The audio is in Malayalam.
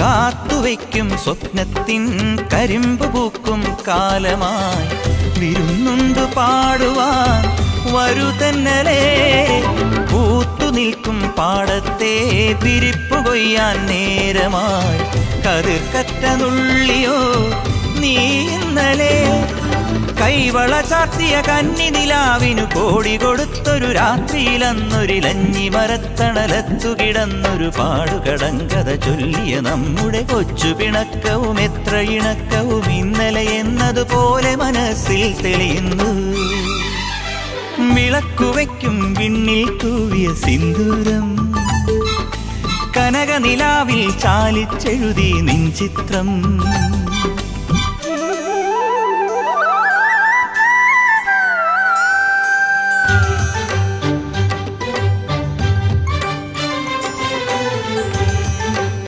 കാത്തുവയ്ക്കും സ്വപ്നത്തിൻ കരിമ്പ് പൂക്കും കാലമായി വിരുന്നുണ്ട് പാടുവാൻ വരുതന്നലേ. പൂത്തു നിൽക്കും പാടത്തെ വിരിപ്പു കൊയ്യാൻ നേരമായി കതിർക്കറ്റ നുള്ളിയോ നീ ഇന്നലെ. കൈവള ചാർത്തിയ കന്നി നിലാവിനു കോടി കൊടുത്തൊരു രാത്രിയിലന്നൊരിലഞ്ഞി മരത്തണലത്തു കിടന്നൊരു പാടുകടങ്കഥ ചൊല്ലിയ നമ്മുടെ കൊച്ചു പിണക്കവും എത്ര ഇണക്കവും ഇന്നലെ എന്നതുപോലെ മനസ്സിൽ തെളിയുന്നു. വിളക്കുവയ്ക്കും വിണ്ണിൽ തൂവിയ സിന്ദൂരം കനകനിലാവിൽ ചാലിച്ചെഴുതി നിൻ ചിത്രം.